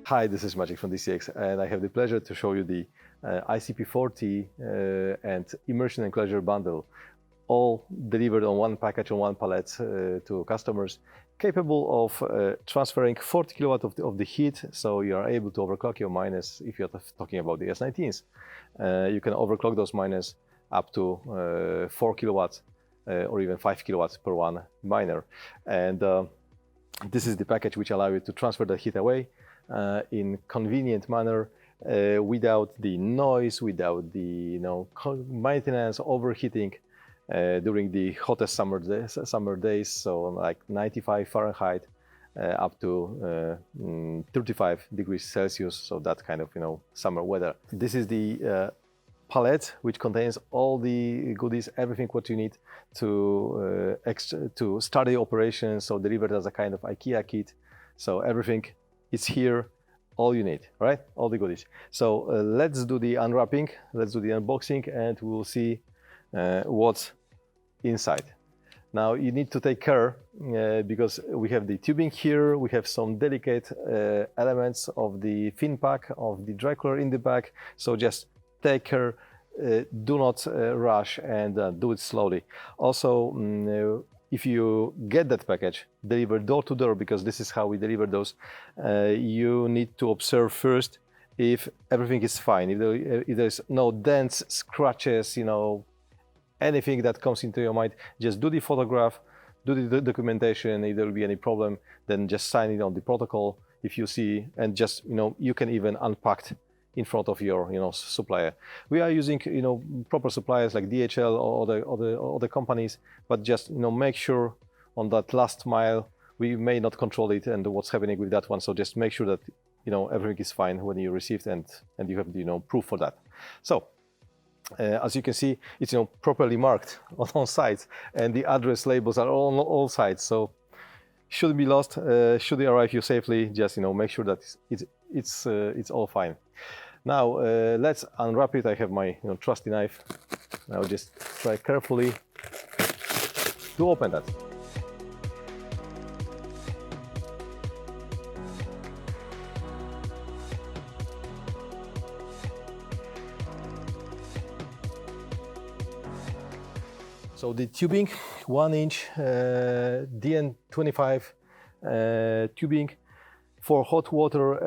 Hi, this is Maciek from DCX, and I have the pleasure to show you the ICP40 and Immersion Enclosure bundle, all delivered on one package, on one pallet to customers, capable of transferring 40 kilowatt of the heat, so you are able to overclock your miners. If you're talking about the S19s, you can overclock those miners up to 4 kilowatts or even 5 kilowatts per one miner. And this is the package which allows you to transfer the heat away in convenient manner, without the noise, without the maintenance, overheating during the hottest summer days, so like 95 Fahrenheit up to 35 degrees Celsius, so that kind of summer weather. This is the pallet which contains all the goodies, everything what you need to start the operation, so delivered as a kind of IKEA kit. So everything is here, all you need, right? All the goodies. So let's do the unwrapping, let's do the unboxing, and we'll see what's inside. Now you need to take care because we have the tubing here, we have some delicate elements of the fin pack, of the dry cooler in the back, so just take care, do not rush, and do it slowly. Also, if you get that package delivered door to door, because this is how we deliver those, you need to observe first if everything is fine, if there's no dents, scratches, anything that comes into your mind. Just do the photograph, do the documentation. If there will be any problem, then just sign it on the protocol if you see, and just you can even unpack in front of your supplier. We are using proper suppliers like DHL or other companies, but just make sure on that last mile we may not control it and what's happening with that one. So just make sure that everything is fine when you receive it, and you have proof for that. So as you can see, it's properly marked on sides, and the address labels are on all sides, so shouldn't be lost. Should they arrive you safely, just make sure that it's all fine. Now let's unwrap it. I have my trusty knife. I'll just try carefully to open that. So the tubing, 1-inch DN25 tubing for hot water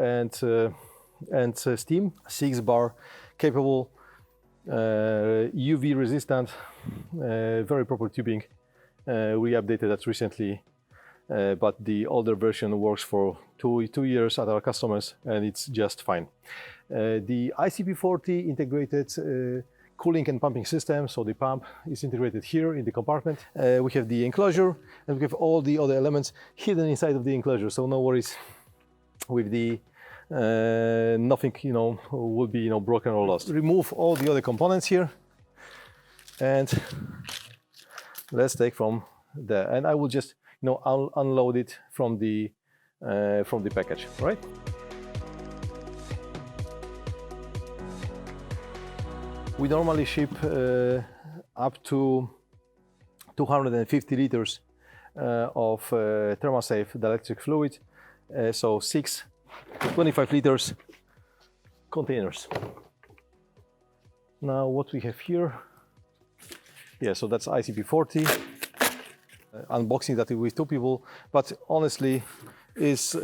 and steam, 6-bar, capable, UV resistant, very proper tubing. We updated that recently, but the older version works for two years at our customers, and it's just fine. The ICP40 integrated cooling and pumping system, so the pump is integrated here in the compartment. We have the enclosure, and we have all the other elements hidden inside of the enclosure, so no worries with the nothing will be broken or lost. Remove all the other components here, and let's take from there, and I will just unload it from the package, right? We normally ship up to 250 liters of ThermaSafe dielectric fluid, so 6 25 liters containers. Now what we have here, so that's ICP40. Unboxing that with 2 people, but honestly it's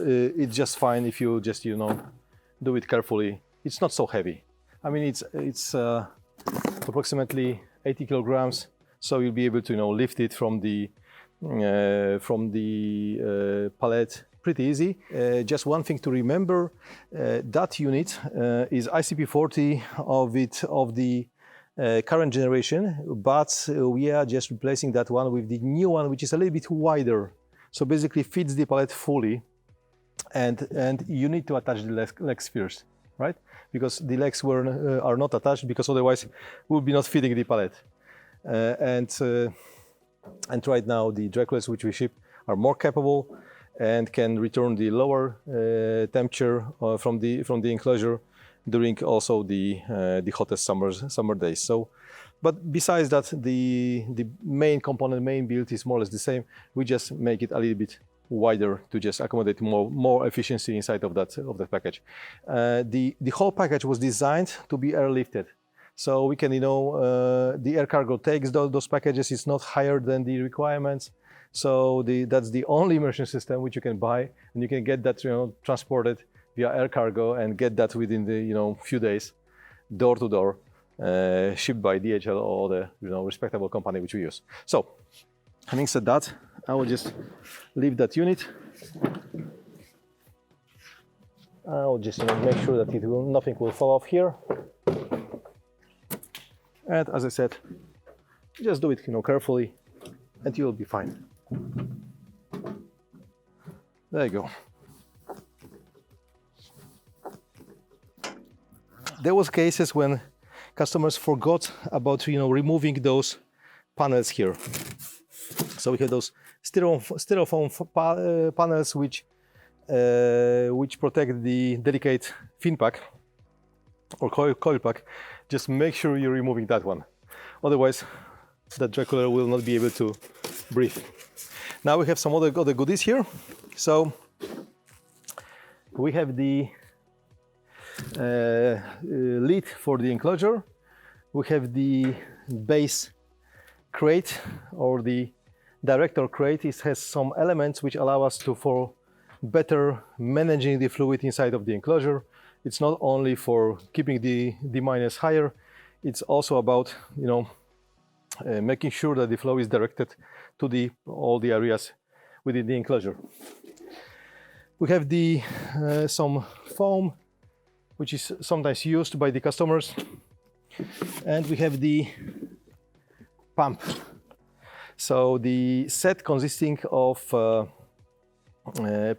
just fine if you just do it carefully. It's not so heavy. I mean, it's approximately 80 kilograms, so you'll be able to lift it from the pallet pretty easy. Just one thing to remember, that unit is ICP40 of the current generation, but we are just replacing that one with the new one, which is a little bit wider, so basically fits the pallet fully, and you need to attach the legs first, right? Because the legs are not attached, because otherwise we'll be not fitting the pallet. And right now the dry coolers which we ship are more capable and can return the lower temperature from the enclosure during also the hottest summer days. So, but besides that, the main component, main build is more or less the same. We just make it a little bit wider to just accommodate more efficiency inside of that package. The whole package was designed to be airlifted, so we can, the air cargo takes those packages. It's not higher than the requirements, so that's the only immersion system which you can buy, and you can get that transported via air cargo and get that within the few days, door to door, shipped by DHL or the respectable company which we use. So, having said that, I will just leave that unit. I'll just make sure that nothing will fall off here. And as I said, just do it carefully, and you'll be fine. There you go. There was cases when customers forgot about removing those panels here. So we have those styrofoam panels which protect the delicate fin pack or coil pack. Just make sure you're removing that one, otherwise that dry cooler will not be able to breathe. Now we have some other goodies here. So we have the lid for the enclosure. We have the base crate or the director crate. It has some elements which allow us for better managing the fluid inside of the enclosure. It's not only for keeping the miners higher, it's also about making sure that the flow is directed to all the areas within the enclosure. We have some foam which is sometimes used by the customers, and we have the pump. So the set consisting of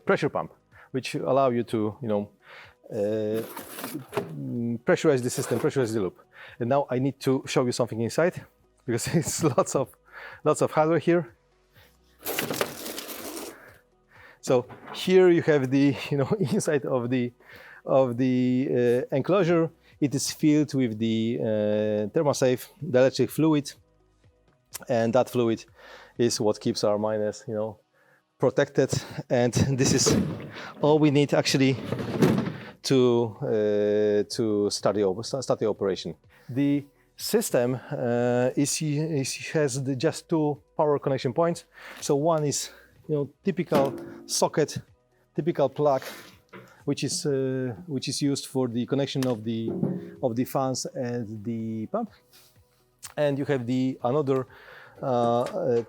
pressure pump, which allow you to pressurize the system, pressurize the loop. And now I need to show you something inside, because it's lots of hardware here. So here you have the inside of the enclosure. It is filled with the thermosafe dielectric fluid, and that fluid is what keeps our miners protected. And this is all we need actually to start the operation. The system has just two power connection points. So one is typical socket, typical plug, which is used for the connection of the fans and the pump. And you have another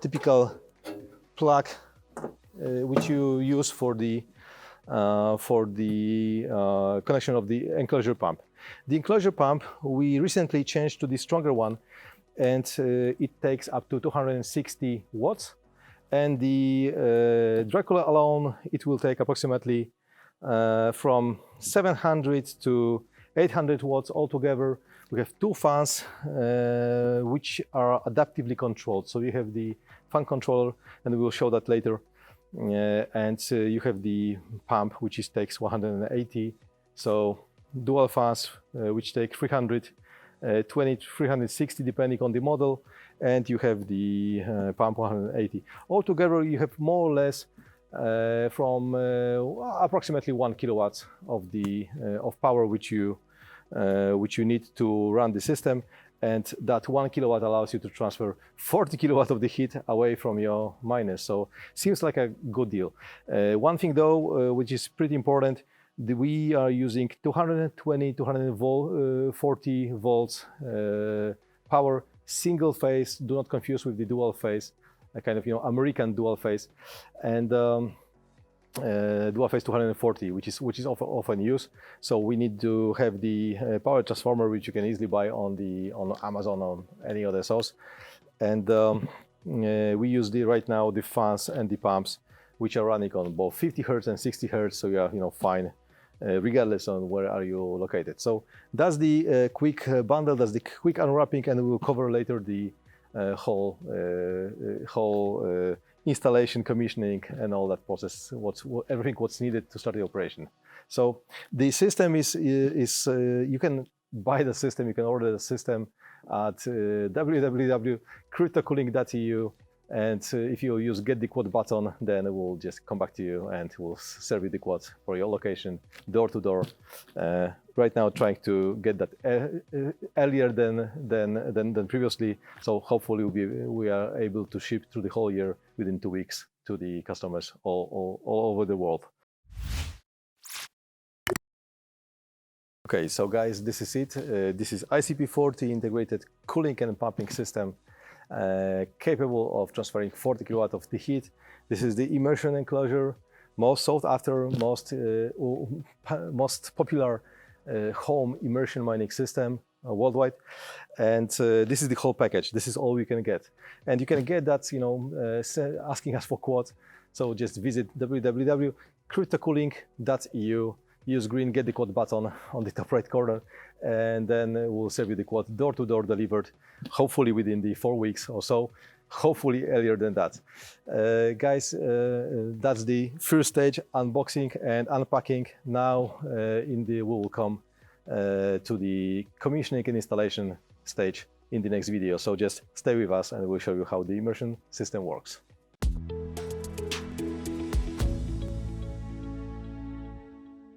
typical plug which you use for the connection of the enclosure pump. The enclosure pump, we recently changed to the stronger one, and it takes up to 260 watts. And the dry cooler alone, it will take approximately from 700 to 800 watts altogether. We have two fans which are adaptively controlled. So you have the fan controller, and we will show that later. And you have the pump, which takes 180. So dual fans, which take 320, 360, depending on the model. And you have the pump 180. Altogether, you have more or less from approximately 1 kilowatts of power which you need to run the system. And that 1 kilowatt allows you to transfer 40 kilowatts of the heat away from your miners. So seems like a good deal. One thing though, which is pretty important, we are using 220, 240 volts power, single phase. Do not confuse with the dual phase, a kind of American dual phase, and dual phase 240, which is often used. So we need to have the power transformer, which you can easily buy on Amazon or any other source. And we use right now the fans and the pumps, which are running on both 50 hertz and 60 hertz. So you are fine, regardless on where are you located. So that's the quick bundle. That's the quick unwrapping, and we will cover later the whole installation, commissioning, and all that process. Everything what's needed to start the operation. So the system is you can buy the system. You can order the system at www.cryptocooling.eu, And if you use get the quote button, then it will just come back to you and will serve you the quote for your location, door to door. Right now, trying to get that earlier than previously. So hopefully we are able to ship through the whole year within 2 weeks to the customers all over the world. Okay, so guys, this is it. This is ICP40 integrated cooling and pumping system, capable of transferring 40 kilowatt of the heat. This is the immersion enclosure, most sought after, most popular home immersion mining system worldwide. And this is the whole package. This is all we can get. And you can get that, asking us for quote. So just visit www.cryptocooling.eu. Use green get the quote button on the top right corner, and then we'll serve you the quote door to door delivered, hopefully within the 4 weeks or so, hopefully earlier than that. Guys, that's the first stage, unboxing and unpacking. Now we will come to the commissioning and installation stage in the next video. So just stay with us and we'll show you how the immersion system works.